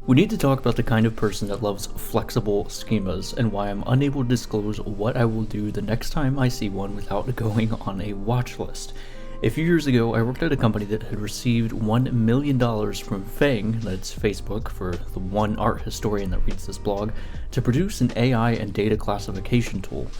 We need to talk about the kind of person that loves flexible schemas and why I'm unable to disclose what I will do the next time I see one without going on a watch list. A few years ago, I worked at a company that had received $1 million from Fang, that's Facebook for the one art historian that reads this blog, to produce an AI and data classification tool.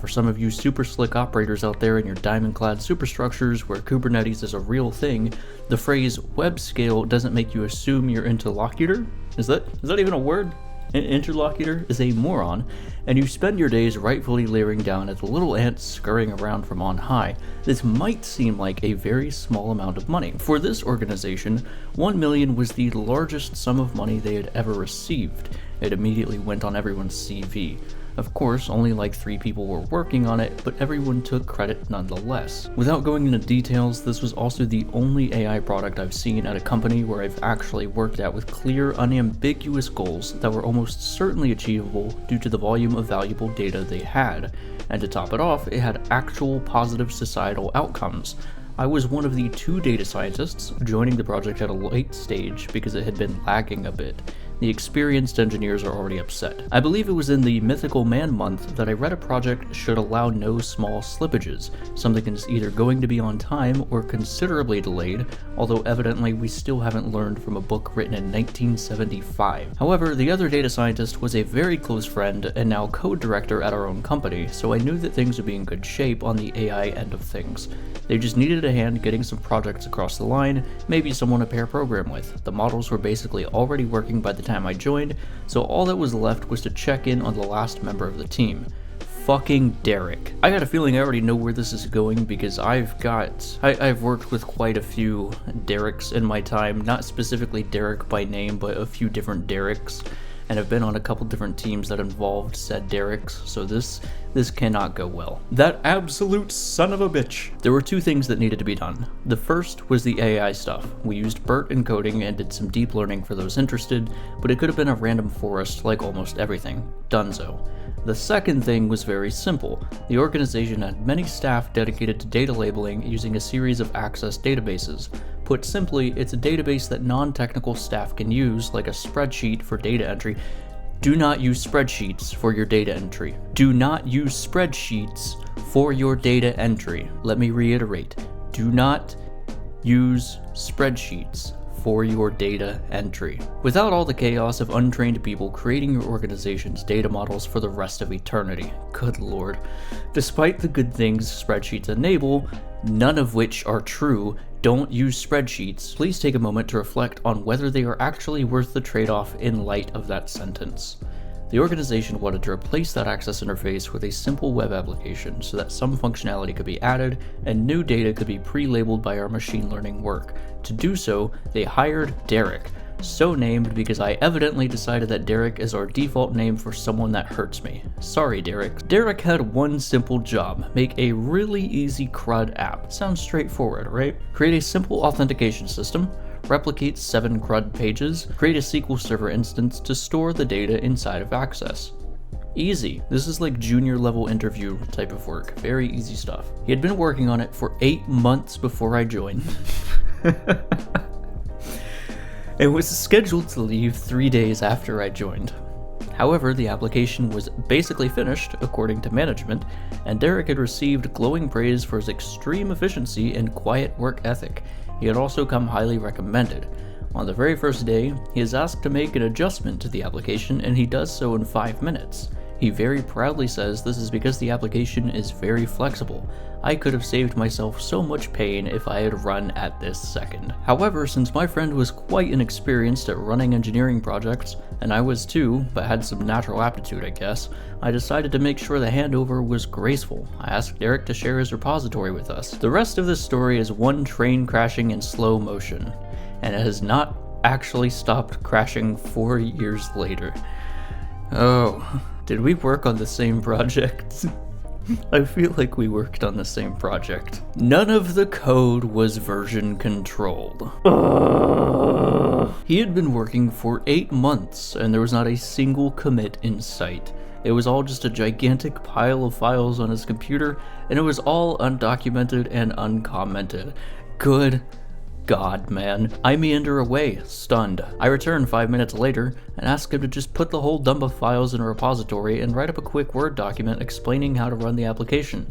For some of you super slick operators out there in your diamond-clad superstructures where Kubernetes is a real thing, the phrase web scale doesn't make you assume your interlocutor? Is that even a word? Interlocutor is a moron, and you spend your days rightfully leering down at the little ants scurrying around from on high. This might seem like a very small amount of money. For this organization, $1 million was the largest sum of money they had ever received. It immediately went on everyone's CV. Of course, only like 3 people were working on it, but everyone took credit nonetheless. Without going into details, this was also the only AI product I've seen at a company where I've actually worked at with clear, unambiguous goals that were almost certainly achievable due to the volume of valuable data they had. And to top it off, it had actual positive societal outcomes. I was one of the 2 data scientists joining the project at a late stage because it had been lagging a bit. The experienced engineers are already upset. I believe it was in the Mythical Man month that I read a project should allow no small slippages. Something is either going to be on time or considerably delayed, although evidently we still haven't learned from a book written in 1975. However, the other data scientist was a very close friend and now code director at our own company, so I knew that things would be in good shape on the AI end of things. They just needed a hand getting some projects across the line, maybe someone to pair program with. The models were basically already working by the time I joined, so all that was left was to check in on the last member of the team. Fucking Derek. I got a feeling I already know where this is going because I've worked with quite a few Dereks in my time, not specifically Derek by name, but a few different Dereks, and have been on a couple different teams that involved said Dereks, so this cannot go well. That absolute son of a bitch. There were 2 things that needed to be done. The first was the AI stuff. We used BERT encoding and did some deep learning for those interested, but it could have been a random forest like almost everything. Donezo. The second thing was very simple. The organization had many staff dedicated to data labeling using a series of access databases. Put simply, it's a database that non-technical staff can use, like a spreadsheet for data entry. Do not use spreadsheets for your data entry. Do not use spreadsheets for your data entry. Let me reiterate. Do not use spreadsheets for your data entry. Without all the chaos of untrained people creating your organization's data models for the rest of eternity. Good lord. Despite the good things spreadsheets enable, none of which are true, don't use spreadsheets. Please take a moment to reflect on whether they are actually worth the trade-off in light of that sentence. The organization wanted to replace that access interface with a simple web application so that some functionality could be added and new data could be pre-labeled by our machine learning work. To do so, they hired Derek, so named because I evidently decided that Derek is our default name for someone that hurts me. Sorry, Derek. Derek had one simple job: make a really easy CRUD app. Sounds straightforward, right? Create a simple authentication system, replicate 7 CRUD pages, create a SQL Server instance to store the data inside of Access. Easy. This is like junior level interview type of work. Very easy stuff. He had been working on it for 8 months before I joined. It was scheduled to leave 3 days after I joined. However, the application was basically finished, according to management, and Derek had received glowing praise for his extreme efficiency and quiet work ethic. He had also come highly recommended. On the very first day, he is asked to make an adjustment to the application, and he does so in 5 minutes. He very proudly says this is because the application is very flexible. I could have saved myself so much pain if I had run at this second. However, since my friend was quite inexperienced at running engineering projects, and I was too, but had some natural aptitude I guess, I decided to make sure the handover was graceful. I asked Derek to share his repository with us. The rest of this story is one train crashing in slow motion, and it has not actually stopped crashing 4 years later. Oh, did we work on the same project? I feel like we worked on the same project. None of the code was version controlled. He had been working for 8 months, and there was not a single commit in sight. It was all just a gigantic pile of files on his computer, and it was all undocumented and uncommented. Good God, man. I meander away, stunned. I return 5 minutes later and ask him to just put the whole dump of files in a repository and write up a quick Word document explaining how to run the application.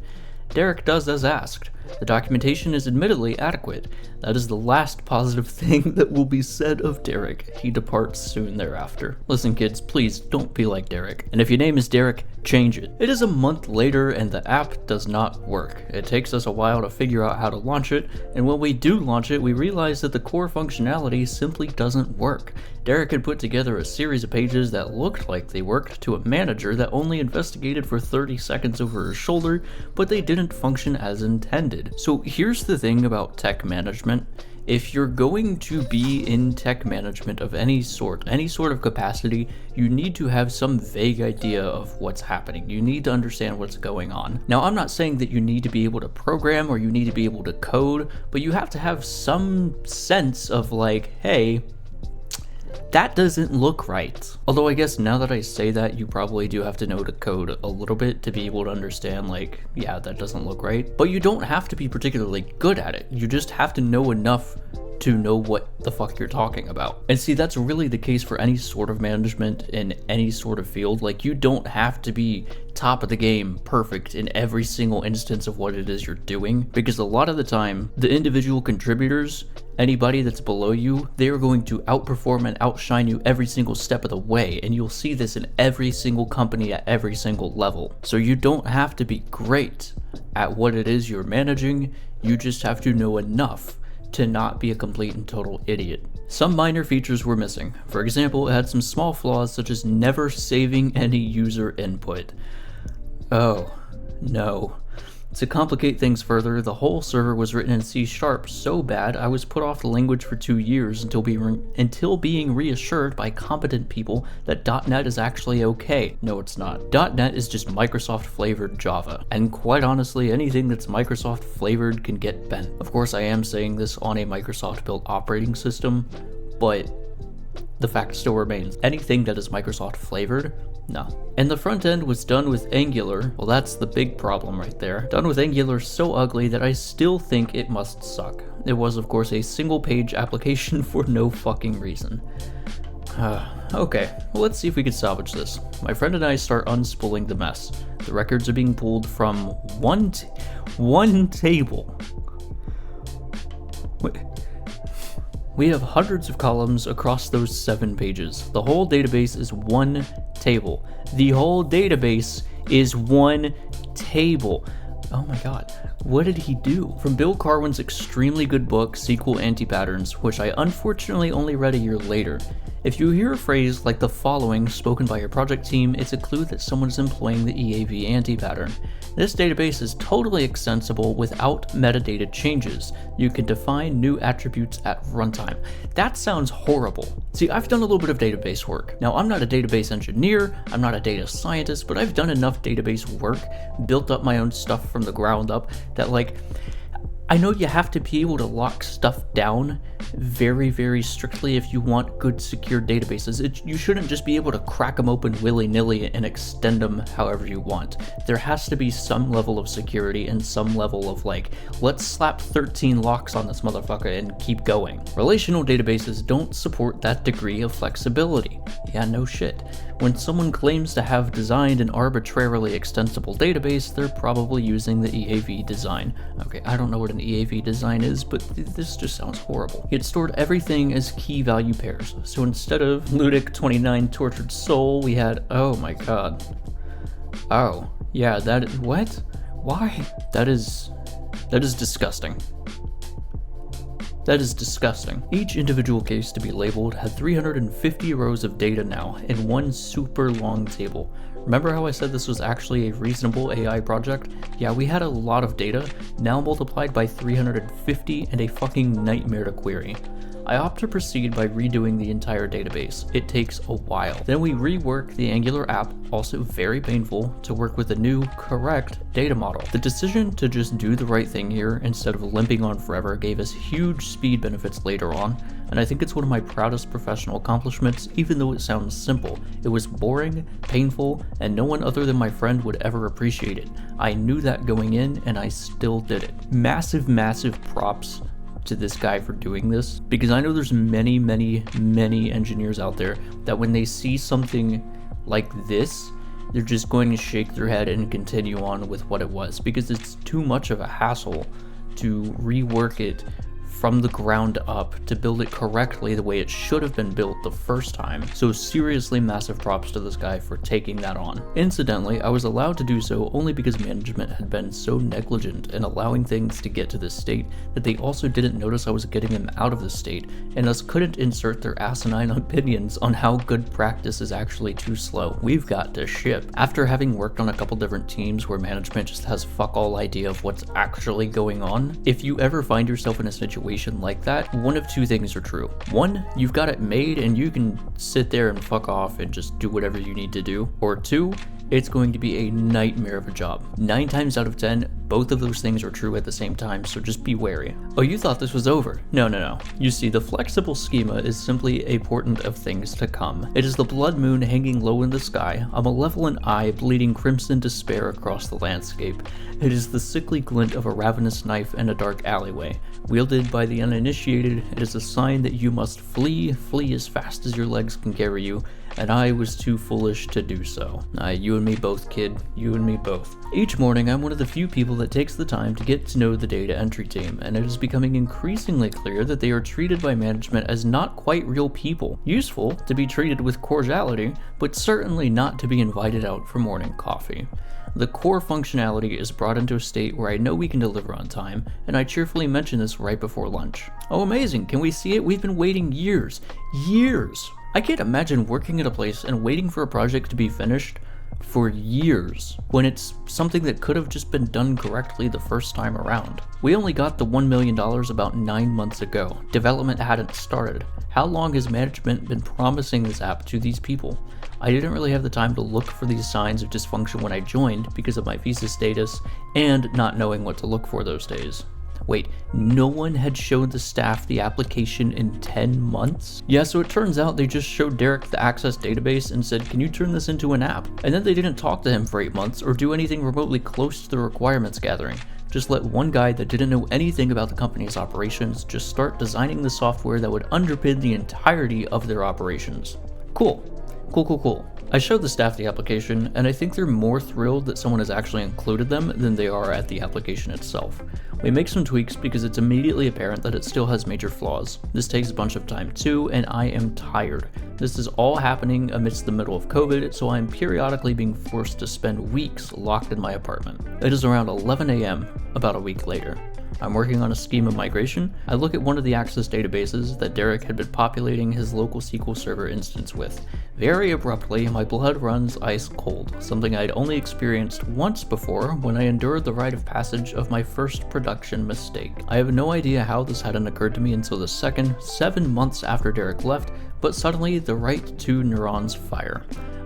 Derek does as asked. The documentation is admittedly adequate. That is the last positive thing that will be said of Derek. He departs soon thereafter. Listen kids, please don't be like Derek. And if your name is Derek, change it. It is a month later and the app does not work. It takes us a while to figure out how to launch it, and when we do launch it, we realize that the core functionality simply doesn't work. Derek had put together a series of pages that looked like they worked to a manager that only investigated for 30 seconds over his shoulder, but they didn't function as intended. So here's the thing about tech management. If you're going to be in tech management of any sort of capacity, you need to have some vague idea of what's happening. You need to understand what's going on. Now, I'm not saying that you need to be able to program or you need to be able to code, but you have to have some sense of like, hey, that doesn't look right. Although I guess now that I say that, you probably do have to know to code a little bit to be able to understand like, yeah, that doesn't look right. But you don't have to be particularly good at it. You just have to know enough to know what the fuck you're talking about. And see, that's really the case for any sort of management in any sort of field. Like, you don't have to be top of the game, perfect in every single instance of what it is you're doing, because a lot of the time, the individual contributors, anybody that's below you, they are going to outperform and outshine you every single step of the way, and you'll see this in every single company at every single level. So you don't have to be great at what it is you're managing, you just have to know enough to not be a complete and total idiot. Some minor features were missing. For example, it had some small flaws such as never saving any user input. Oh, no. To complicate things further, the whole server was written in C# so bad I was put off the language for 2 years until being reassured by competent people that .NET is actually okay. No, it's not. .NET is just Microsoft flavored Java, and quite honestly, anything that's Microsoft flavored can get bent. Of course, I am saying this on a Microsoft built operating system, but the fact still remains, anything that is Microsoft flavored, no. And the front end was done with Angular. Well, that's the big problem right there. Done with Angular so ugly that I still think it must suck. It was, of course, a single page application for no fucking reason. Okay, well, let's see if we can salvage this. My friend and I start unspooling the mess. The records are being pulled from one table. Wait. We have hundreds of columns across those 7 pages. The whole database is one table. The whole database is one table. Oh my god, what did he do? From Bill Carwin's extremely good book, SQL Anti-Patterns, which I unfortunately only read a year later. If you hear a phrase like the following spoken by your project team, it's a clue that someone is employing the EAV anti-pattern. This database is totally extensible without metadata changes. You can define new attributes at runtime. That sounds horrible. See, I've done a little bit of database work. Now, I'm not a database engineer, I'm not a data scientist, but I've done enough database work, built up my own stuff from the ground up, that like, I know you have to be able to lock stuff down very, very strictly if you want good secure databases. You shouldn't just be able to crack them open willy-nilly and extend them however you want. There has to be some level of security and some level of like, let's slap 13 locks on this motherfucker and keep going. Relational databases don't support that degree of flexibility. Yeah, no shit. When someone claims to have designed an arbitrarily extensible database, they're probably using the EAV design. Okay, I don't know what an EAV design is, but this just sounds horrible. It stored everything as key value pairs. So instead of Ludic 29 tortured soul, we had, oh my god. Oh, yeah, what? Why? That is disgusting. That is disgusting. Each individual case to be labeled had 350 rows of data now in one super long table. Remember how I said this was actually a reasonable AI project? Yeah, we had a lot of data, now multiplied by 350 and a fucking nightmare to query. I opt to proceed by redoing the entire database. It takes a while. Then we rework the Angular app, also very painful, to work with a new, correct data model. The decision to just do the right thing here instead of limping on forever gave us huge speed benefits later on, and I think it's one of my proudest professional accomplishments, even though it sounds simple. It was boring, painful, and no one other than my friend would ever appreciate it. I knew that going in, and I still did it. Massive, massive props to this guy for doing this, because I know there's many engineers out there that when they see something like this, they're just going to shake their head and continue on with what it was, because it's too much of a hassle to rework it from the ground up to build it correctly the way it should have been built the first time. So seriously massive props to this guy for taking that on. Incidentally, I was allowed to do so only because management had been so negligent in allowing things to get to this state that they also didn't notice I was getting them out of the state, and thus couldn't insert their asinine opinions on how good practice is actually too slow. We've got to ship. After having worked on a couple different teams where management just has fuck all idea of what's actually going on, if you ever find yourself in a situation like that, one of two things are true. One, you've got it made and you can sit there and fuck off and just do whatever you need to do. Or two, it's going to be a nightmare of a job. 9 times out of 10, both of those things are true at the same time, so just be wary. Oh, you thought this was over? No. You see, the flexible schema is simply a portent of things to come. It is the blood moon hanging low in the sky, a malevolent eye bleeding crimson despair across the landscape. It is the sickly glint of a ravenous knife in a dark alleyway. Wielded by the uninitiated, it is a sign that you must flee as fast as your legs can carry you, and I was too foolish to do so. You and me both, kid. You and me both. Each morning, I'm one of the few people that takes the time to get to know the data entry team, and it is becoming increasingly clear that they are treated by management as not quite real people. Useful to be treated with cordiality, but certainly not to be invited out for morning coffee. The core functionality is brought into a state where I know we can deliver on time, and I cheerfully mention this right before lunch. Oh, amazing, can we see it? We've been waiting years. I can't imagine working at a place and waiting for a project to be finished for years, when it's something that could have just been done correctly the first time around. We only got the $1 million about 9 months ago. Development hadn't started. How long has management been promising this app to these people? I didn't really have the time to look for these signs of dysfunction when I joined because of my visa status and not knowing what to look for those days. Wait, no one had showed the staff the application in 10 months? Yeah, so it turns out they just showed Derek the Access database and said, can you turn this into an app? And then they didn't talk to him for 8 months or do anything remotely close to the requirements gathering. Just let one guy that didn't know anything about the company's operations just start designing the software that would underpin the entirety of their operations. Cool. I showed the staff the application, and I think they're more thrilled that someone has actually included them than they are at the application itself. We make some tweaks because it's immediately apparent that it still has major flaws. This takes a bunch of time too, and I am tired. This is all happening amidst the middle of COVID, so I am periodically being forced to spend weeks locked in my apartment. It is around 11 a.m. about a week later. I'm working on a schema migration. I look at one of the Access databases that Derek had been populating his local SQL Server instance with. Very abruptly, my blood runs ice cold, something I'd only experienced once before when I endured the rite of passage of my first production mistake. I have no idea how this hadn't occurred to me until the second, 7 months after Derek left, but suddenly the right 2 neurons fire.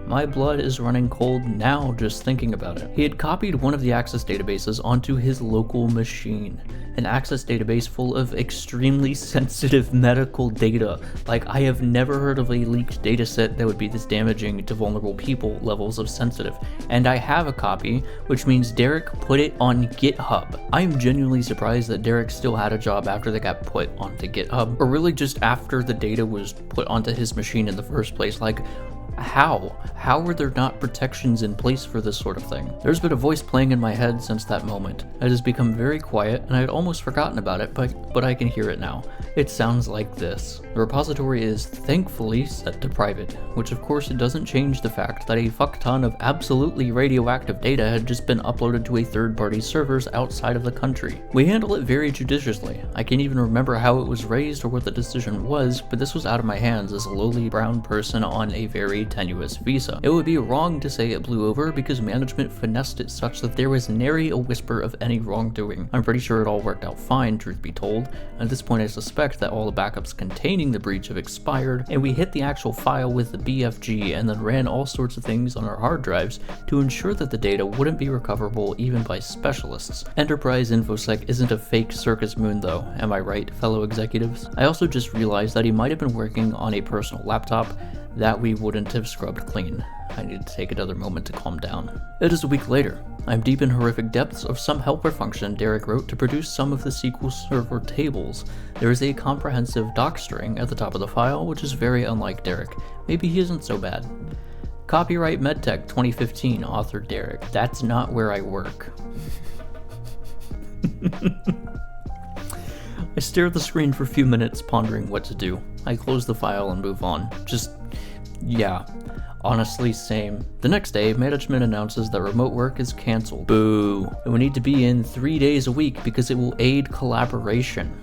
My blood is running cold now just thinking about it. He had copied one of the Access databases onto his local machine. An Access database full of extremely sensitive medical data. Like, I have never heard of a leaked dataset that would be this damaging to vulnerable people levels of sensitive. And I have a copy, which means Derek put it on GitHub. I am genuinely surprised that Derek still had a job after they got put onto GitHub, or really just after the data was put onto his machine in the first place. Like, how were there not protections in place for this sort of thing? There's been a voice playing in my head since that moment. It has become very quiet, and I had almost forgotten about it, but I can hear it now. It sounds like this. The repository is thankfully set to private, which of course it doesn't change the fact that a fuck ton of absolutely radioactive data had just been uploaded to a third-party servers outside of the country. We handle it very judiciously. I can't even remember how it was raised or what the decision was, but this was out of my hands as a lowly brown person on a very tenuous visa. It would be wrong to say it blew over because management finessed it such that there was nary a whisper of any wrongdoing. I'm pretty sure it all worked out fine, truth be told. At this point I suspect that all the backups containing the breach have expired, and we hit the actual file with the BFG and then ran all sorts of things on our hard drives to ensure that the data wouldn't be recoverable even by specialists. Enterprise InfoSec isn't a fake circus moon though, am I right, fellow executives? I also just realized that he might have been working on a personal laptop. that we wouldn't have scrubbed clean. I need to take another moment to calm down. It is a week later. I'm deep in horrific depths of some helper function Derek wrote to produce some of the SQL Server tables. There is a comprehensive doc string at the top of the file, which is very unlike Derek. Maybe he isn't so bad. Copyright MedTech 2015, author Derek. That's not where I work. I stare at the screen for a few minutes, pondering what to do. I close the file and move on. Yeah. Honestly, same. The next day, management announces that remote work is canceled. Boo. And we need to be in 3 days a week because it will aid collaboration.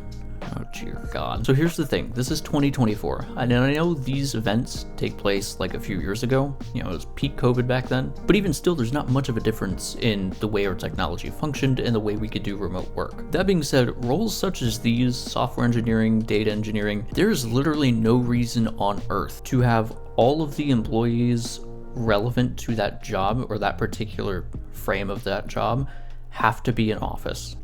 Oh dear God. So here's the thing, this is 2024, and I know these events take place like a few years ago, it was peak COVID back then, but even still there's not much of a difference in the way our technology functioned and the way we could do remote work. That being said, roles such as these, software engineering, data engineering, there is literally no reason on earth to have all of the employees relevant to that job or that particular frame of that job have to be in office.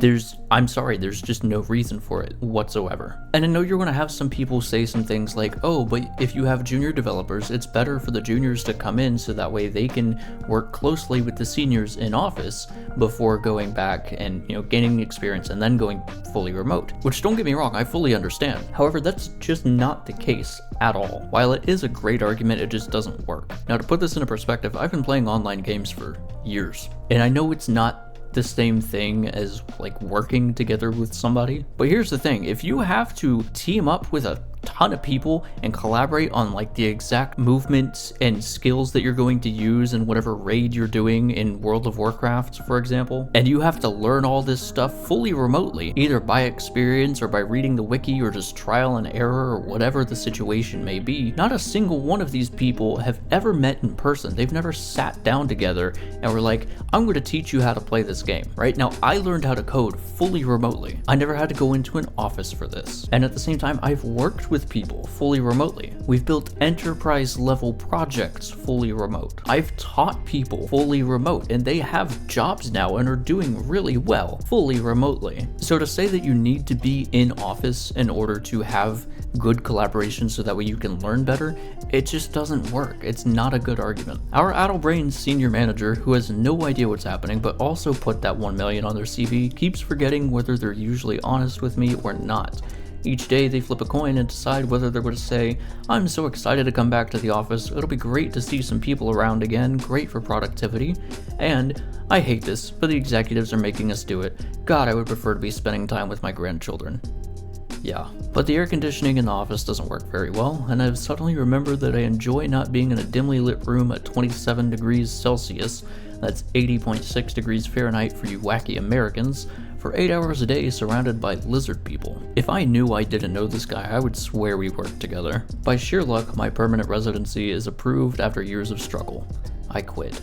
I'm sorry, there's just no reason for it whatsoever. And I know you're gonna have some people say some things like, oh, but if you have junior developers, it's better for the juniors to come in so that way they can work closely with the seniors in office before going back and, gaining experience and then going fully remote. Which, don't get me wrong, I fully understand. However, that's just not the case at all. While it is a great argument, it just doesn't work. Now, to put this into perspective, I've been playing online games for years, and I know it's not the same thing as like working together with somebody. But here's the thing, if you have to team up with a ton of people and collaborate on like the exact movements and skills that you're going to use in whatever raid you're doing in World of Warcraft, for example, and you have to learn all this stuff fully remotely, either by experience or by reading the wiki or just trial and error or whatever the situation may be, not a single one of these people have ever met in person. They've never sat down together and were like, I'm going to teach you how to play this game, right? Now, I learned how to code fully remotely. I never had to go into an office for this. And at the same time, I've worked with people fully remotely. We've built enterprise level projects fully remote. I've taught people fully remote, and they have jobs now and are doing really well fully remotely. So to say that you need to be in office in order to have good collaboration so that way you can learn better, it just doesn't work. It's not a good argument. Our addle-brained senior manager, who has no idea what's happening but also put that 1 million on their CV, keeps forgetting whether they're usually honest with me or not. Each day they flip a coin and decide whether they're going to say, I'm so excited to come back to the office, it'll be great to see some people around again, great for productivity, and I hate this, but the executives are making us do it. God, I would prefer to be spending time with my grandchildren. Yeah, but the air conditioning in the office doesn't work very well, and I've suddenly remembered that I enjoy not being in a dimly lit room at 27 degrees Celsius, that's 80.6 degrees Fahrenheit for you wacky Americans, for 8 hours a day surrounded by lizard people. If I knew I didn't know this guy, I would swear we worked together. By sheer luck, my permanent residency is approved after years of struggle. I quit.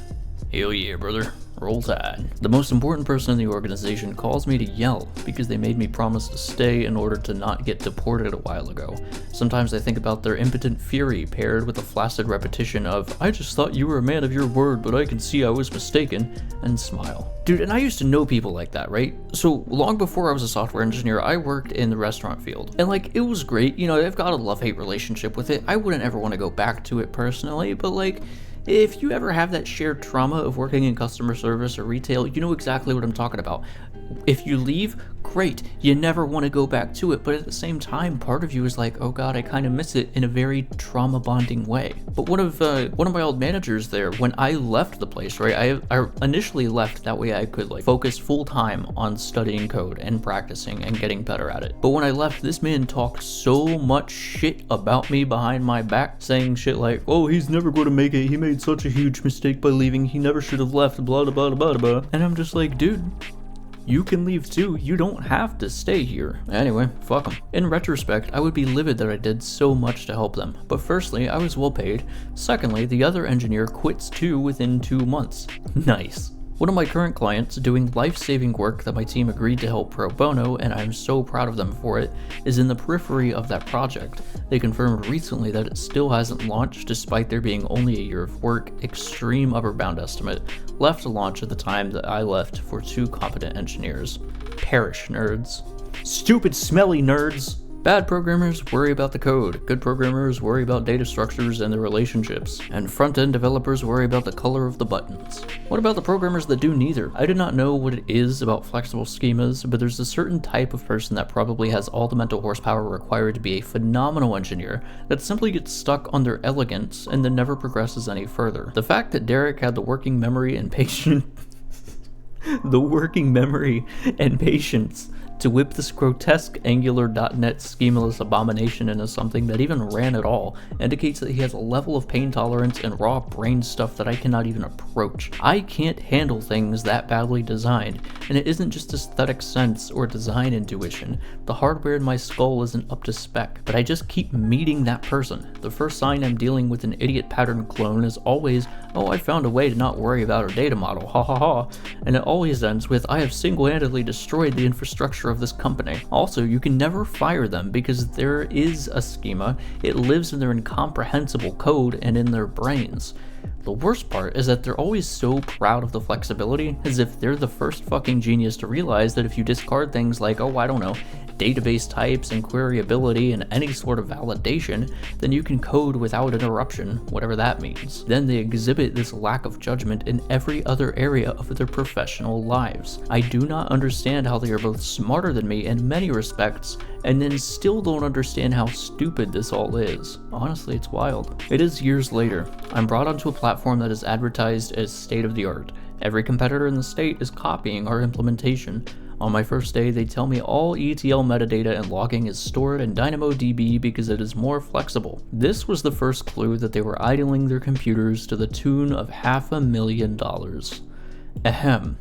Hell yeah, brother. Roll Tide. The most important person in the organization calls me to yell because they made me promise to stay in order to not get deported a while ago. Sometimes I think about their impotent fury paired with a flaccid repetition of, I just thought you were a man of your word, but I can see I was mistaken, and smile. Dude, and I used to know people like that, right? So long before I was a software engineer, I worked in the restaurant field. And like, it was great. I've got a love-hate relationship with it. I wouldn't ever want to go back to it personally, but like, if you ever have that shared trauma of working in customer service or retail, you know exactly what I'm talking about. If you leave, great, you never want to go back to it, but at the same time, part of you is like, oh god, I kind of miss it in a very trauma bonding way. But one of my old managers there, when I left the place, right, I initially left that way I could like focus full time on studying code and practicing and getting better at it. But when I left, this man talked so much shit about me behind my back, saying shit like, oh, he's never going to make it, he made such a huge mistake by leaving, he never should have left, blah blah blah blah blah. And I'm just like, dude, you can leave too, you don't have to stay here. Anyway, fuck them. In retrospect, I would be livid that I did so much to help them. But firstly, I was well paid. Secondly, the other engineer quits too within 2 months. Nice. One of my current clients, doing life-saving work that my team agreed to help pro bono, and I'm so proud of them for it, is in the periphery of that project. They confirmed recently that it still hasn't launched despite there being only a year of work, extreme upper bound estimate, left to launch at the time that I left for 2 competent engineers. Perish, nerds. Stupid smelly nerds! Bad programmers worry about the code, good programmers worry about data structures and their relationships, and front-end developers worry about the color of the buttons. What about the programmers that do neither? I do not know what it is about flexible schemas, but there's a certain type of person that probably has all the mental horsepower required to be a phenomenal engineer that simply gets stuck on their elegance and then never progresses any further. The fact that Derek had the working memory and patience to whip this grotesque Angular.NET schemaless abomination into something that even ran at all indicates that he has a level of pain tolerance and raw brain stuff that I cannot even approach. I can't handle things that badly designed, and it isn't just aesthetic sense or design intuition. The hardware in my skull isn't up to spec, but I just keep meeting that person. The first sign I'm dealing with an idiot pattern clone is always, oh, I found a way to not worry about our data model, ha ha ha, and it always ends with, I have single-handedly destroyed the infrastructure of this company. Also, you can never fire them because there is a schema. It lives in their incomprehensible code and in their brains. The worst part is that they're always so proud of the flexibility, as if they're the first fucking genius to realize that if you discard things like, oh, I don't know, database types and queryability and any sort of validation, then you can code without interruption, whatever that means. Then they exhibit this lack of judgment in every other area of their professional lives. I do not understand how they are both smarter than me in many respects, and then still don't understand how stupid this all is. Honestly, it's wild. It is years later. I'm brought onto a platform that is advertised as state of the art. Every competitor in the state is copying our implementation. On my first day, they tell me all ETL metadata and logging is stored in DynamoDB because it is more flexible. This was the first clue that they were idling their computers to the tune of $500,000. Ahem.